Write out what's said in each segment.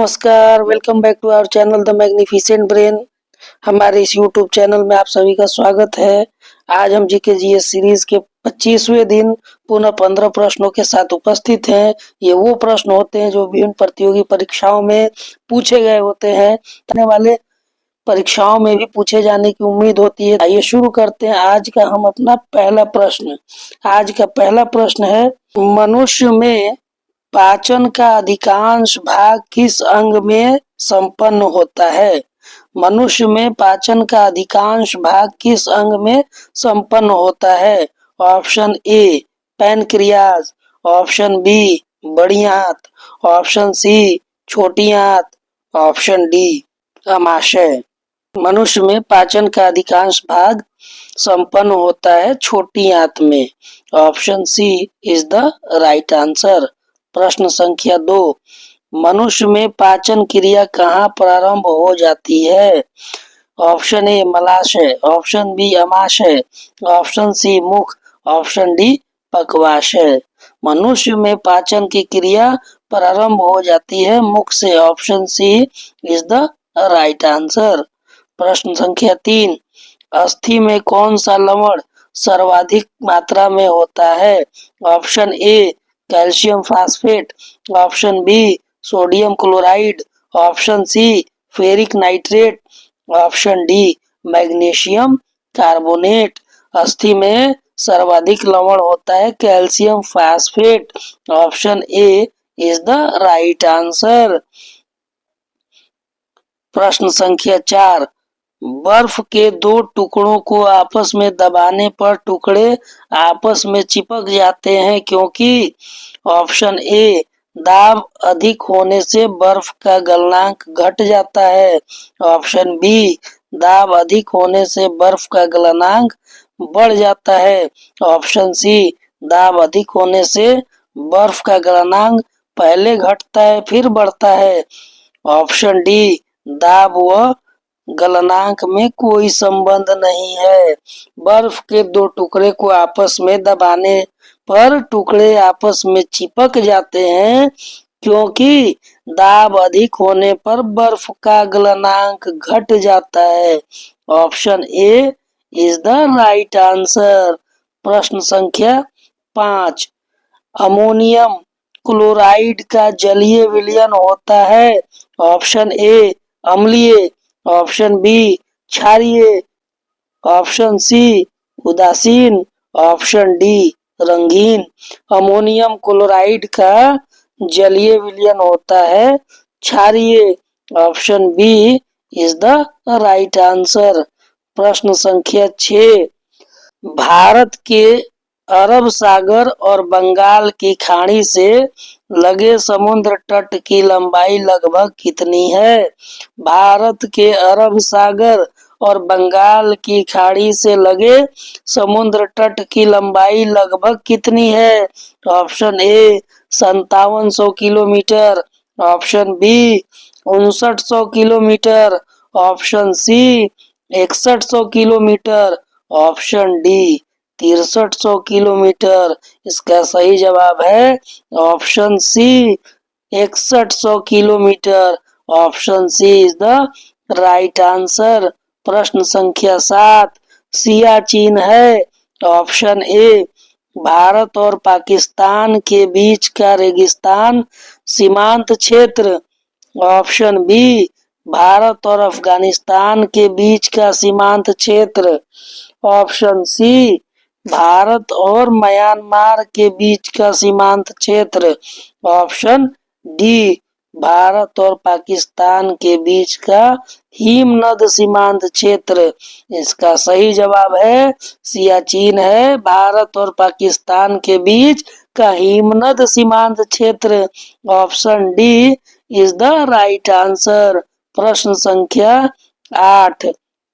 नमस्कार, welcome back to our channel the magnificent brain. हमारे इस यूट्यूब चैनल में आप सभी का स्वागत है। आज हम जीके जीएस सीरीज के 25वें दिन पुनः 15 प्रश्नों के साथ उपस्थित हैं। ये वो प्रश्न होते हैं जो विभिन्न प्रतियोगी परीक्षाओं में पूछे गए होते हैं। आने वाले परीक्षाओं में भी पूछे जाने की उम्मीद होती है। आइए शुरू करते हैं आज का हम अपना पहला प्रश्न। आज का पहला प्रश्न है, मनुष्य में पाचन का अधिकांश भाग किस अंग में संपन्न होता है? मनुष्य में पाचन का अधिकांश भाग किस अंग में संपन्न होता है? Option A pancreas, option B बड़ी आंत, ऑप्शन सी छोटी आंत, ऑप्शन डी अमाशय। मनुष्य में पाचन का अधिकांश भाग संपन्न होता है छोटी आंत में। Option C is the right answer. प्रश्न संख्या 2, मनुष्य में पाचन क्रिया कहाँ प्रारंभ हो जाती है? ऑप्शन ए मलाशय, ऑप्शन बी अमाशय, ऑप्शन सी मुख, ऑप्शन डी पक्वाशय। मनुष्य में पाचन की क्रिया प्रारंभ हो जाती है मुख से। Option C is the right answer. प्रश्न संख्या 3, अस्थि में कौन सा लवण सर्वाधिक मात्रा में होता है? Option A calcium phosphate, option B sodium chloride, option C ferric nitrate, option D magnesium carbonate. अस्थि में सर्वाधिक लवण होता है calcium phosphate. Option A is the right answer. प्रश्न संख्या 4, बर्फ के दो टुकड़ों को आपस में दबाने पर टुकड़े आपस में चिपक जाते हैं क्योंकि? ऑप्शन ए दाब अधिक होने से बर्फ का गलनांक घट जाता है, ऑप्शन बी दाब अधिक होने से बर्फ का गलनांक बढ़ जाता है, ऑप्शन सी दाब अधिक होने से बर्फ का गलनांक पहले घटता है फिर बढ़ता है, ऑप्शन डी दाब व गलनांक में कोई संबंध नहीं है। बर्फ के दो टुकड़े को आपस में दबाने पर टुकड़े आपस में चिपक जाते हैं क्योंकि दाब अधिक होने पर बर्फ का गलनांक घट जाता है। Option A is the right answer. प्रश्न संख्या 5, अमोनियम क्लोराइड का जलीय विलयन होता है। ऑप्शन ए अम्लीय, ऑप्शन बी क्षारीय, ऑप्शन सी उदासीन, ऑप्शन डी रंगीन। अमोनियम क्लोराइड का जलीय विलयन होता है क्षारीय। Option B is the right answer. प्रश्न संख्या 6, भारत के अरब सागर और बंगाल की खाड़ी से लगे समुद्र तट की लंबाई लगभग कितनी है? भारत के अरब सागर और बंगाल की खाड़ी से लगे समुद्र तट की लंबाई लगभग कितनी है? Option A 5700 kilometre, option B 5900 kilometre, option C 6100 kilometre, option D 6300 kilometre. इसका सही जवाब है option C 6100 kilometre. Option C is the right answer. प्रश्न संख्या 7, सियाचिन है। ऑप्शन ए भारत और पाकिस्तान के बीच का रेगिस्तान सीमांत क्षेत्र, ऑप्शन बी भारत और अफगानिस्तान के बीच का सीमांत क्षेत्र, ऑप्शन सी भारत और म्यांमार के बीच का सीमांत क्षेत्र, ऑप्शन डी भारत और पाकिस्तान के बीच का हिमनद सीमांत क्षेत्र। इसका सही जवाब है सियाचिन है भारत और पाकिस्तान के बीच का हिमनद सीमांत क्षेत्र। Option D is the right answer. प्रश्न संख्या 8,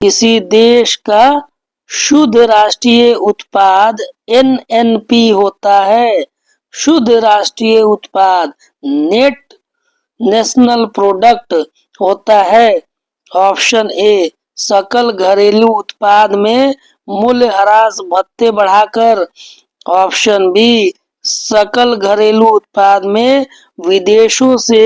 किसी देश का शुद्ध राष्ट्रीय उत्पाद एनएनपी होता है? शुद्ध राष्ट्रीय उत्पाद नेट नेशनल प्रोडक्ट होता है। ऑप्शन ए सकल घरेलू उत्पाद में मूल्यह्रास भत्ते बढ़ाकर, ऑप्शन बी सकल घरेलू उत्पाद में विदेशों से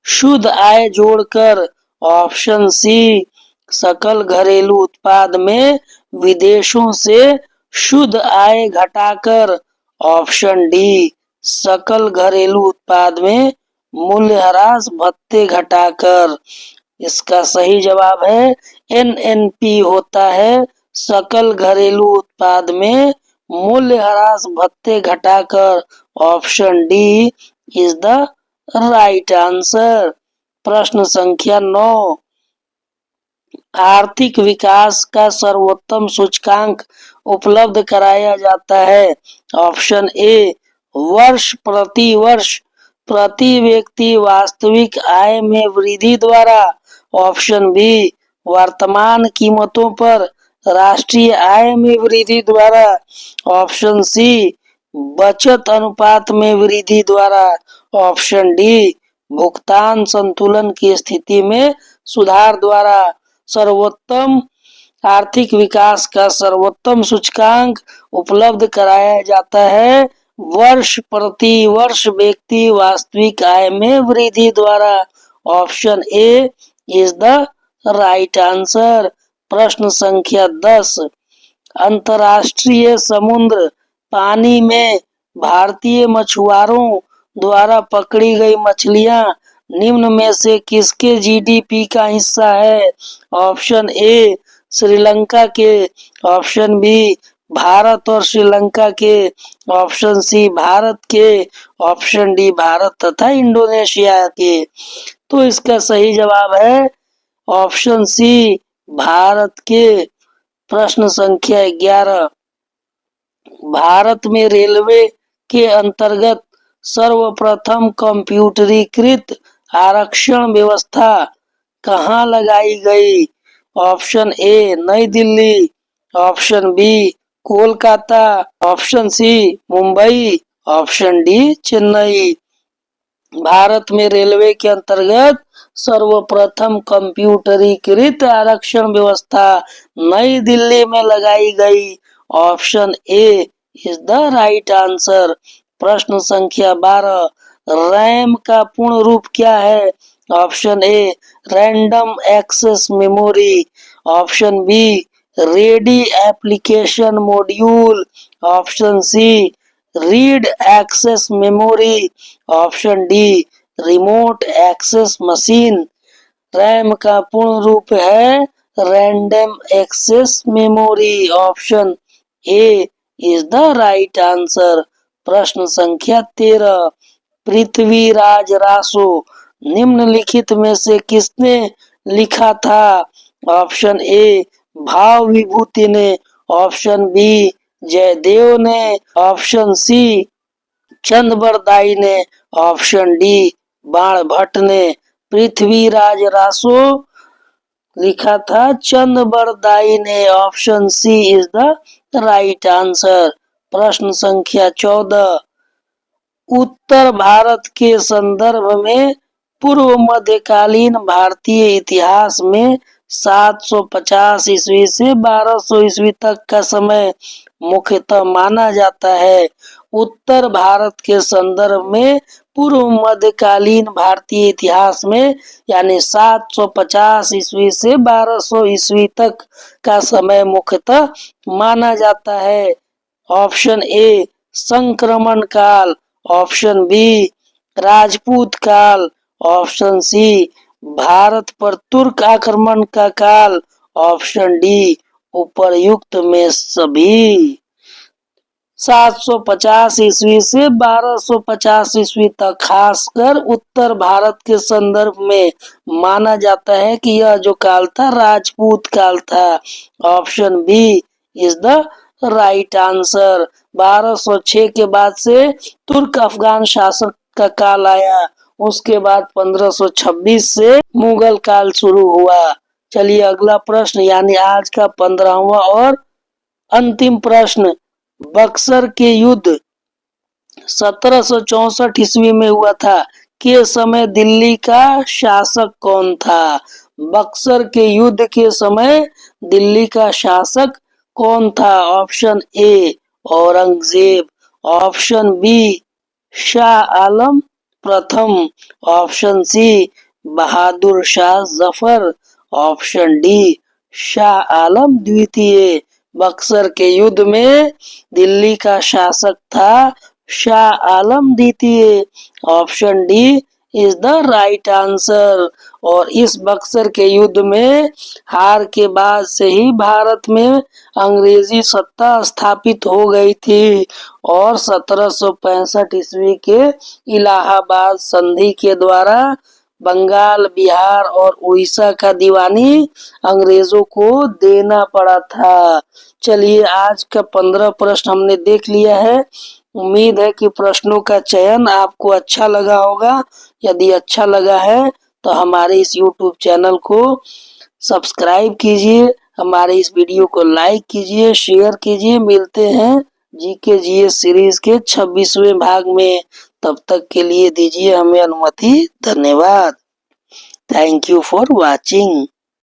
शुद्ध आय जोड़कर। ऑप्शन सी सकल घरेलू उत्पाद में विदेशों से शुद्ध आय घटाकर। ऑप्शन डी सकल घरेलू उत्पाद में मूल्यह्रास भत्ते घटाकर। इसका सही जवाब है एनएनपी होता है सकल घरेलू उत्पाद में मूल्यह्रास भत्ते घटाकर। Option D is the right answer. प्रश्न संख्या 9, आर्थिक विकास का सर्वोत्तम सूचकांक उपलब्ध कराया जाता है। ऑप्शन ए वर्ष प्रति व्यक्ति वास्तविक आय में वृद्धि द्वारा। ऑप्शन बी वर्तमान कीमतों पर राष्ट्रीय आय में वृद्धि द्वारा। ऑप्शन सी बचत अनुपात में वृद्धि द्वारा। ऑप्शन डी भुगतान संतुलन की स्थिति में सुधार द्वारा। सर्वोत्तम आर्थिक विकास का सर्वोत्तम सूचकांक उपलब्ध कराया जाता है वर्ष प्रति वर्ष व्यक्ति वास्तविक आय में वृद्धि द्वारा। Option A is the right answer. प्रश्न संख्या 10, अंतर्राष्ट्रीय समुद्र पानी में भारतीय मछुआरों द्वारा पकड़ी गई मछलियां निम्न में से किसके जीडीपी का हिस्सा है। ऑप्शन ए श्रीलंका के। ऑप्शन बी भारत और श्रीलंका के। ऑप्शन सी भारत के। ऑप्शन डी भारत तथा इंडोनेशिया के। तो इसका सही जवाब है ऑप्शन सी भारत के। प्रश्न संख्या 11, भारत में रेलवे के अंतर्गत सर्वप्रथम कंप्यूटरीकृत आरक्षण व्यवस्था कहाँ लगाई गई। Option A New Delhi. Option B Kolkata. Option C Mumbai. Option D Chennai. Bharat में रेलवे के अंतर्गत सर्वप्रथम कंप्यूटरीकृत आरक्षण व्यवस्था नई दिल्ली में लगाई गई। Option A is the right answer. प्रश्न संख्या 12, रैम का पूर्ण रूप क्या है। Option A random access memory. Option B ready application module. Option C read access memory. Option D remote access machine. RAM का पूर्ण रूप है random access memory. Option A is the right answer. प्रश्न संख्या 13, पृथ्वीराज रासो निम्नलिखित में से किसने लिखा था। ऑप्शन ए भाव विभूति ने। ऑप्शन बी जयदेव ने। ऑप्शन सी चंद बरदाई ने। ऑप्शन डी बाण भट्ट ने। पृथ्वीराज रासो लिखा था चंद बरदाई ने। Option C is the right answer. प्रश्न संख्या 14, उत्तर भारत के संदर्भ में पूर्व मध्यकालीन भारतीय इतिहास में 750 ईस्वी से 1200 ईस्वी तक का समय मुख्यतः माना जाता है। उत्तर भारत के संदर्भ में पूर्व मध्यकालीन भारतीय इतिहास में यानी 750 ईस्वी से 1200 ईस्वी तक का समय मुख्यतः माना जाता है। ऑप्शन ए संक्रमण काल। ऑप्शन बी राजपूत काल। ऑप्शन सी भारत पर तुर्क आक्रमण का काल। ऑप्शन डी उपर्युक्त में सभी। 750 ईस्वी से 1250 ईस्वी तक खासकर उत्तर भारत के संदर्भ में माना जाता है कि यह जो काल था राजपूत काल था। Option B is the right answer. 1206 के बाद से तुर्क अफगान शासक का काल आया। उसके बाद 1526 से मुगल काल शुरू हुआ। चलिए अगला प्रश्न यानी आज का 15वां और अंतिम प्रश्न, बक्सर के युद्ध 1764 ईस्वी में हुआ था के समय दिल्ली का शासक कौन था। बक्सर के युद्ध के समय दिल्ली का शासक कौन था। Option A Aurangzeb. Option B Shah Alam. प्रथम, option C Bahadur Shah Zafar, option D Shah Alam द्वितीय। बक्सर के युद्ध में दिल्ली का शासक था शाह आलम द्वितीय। Option D is the right answer. और इस बक्सर के युद्ध में हार के बाद से ही भारत में अंग्रेजी सत्ता स्थापित हो गई थी और 1765 ईस्वी के इलाहाबाद संधि के द्वारा बंगाल, बिहार और उड़ीसा का दीवानी अंग्रेजों को देना पड़ा था। चलिए, आज का 15 प्रश्न हमने देख लिया है। उम्मीद है कि प्रश्नों का चयन आपको अच्छा लगा होगा। यदि अच्छा लगा है तो हमारे इस YouTube चैनल को सब्सक्राइब कीजिए, हमारे इस वीडियो को लाइक कीजिए, शेयर कीजिए। मिलते हैं जीके जीएस सीरीज के 26वें भाग में। तब तक के लिए दीजिए हमें अनुमति। धन्यवाद। Thank you for watching.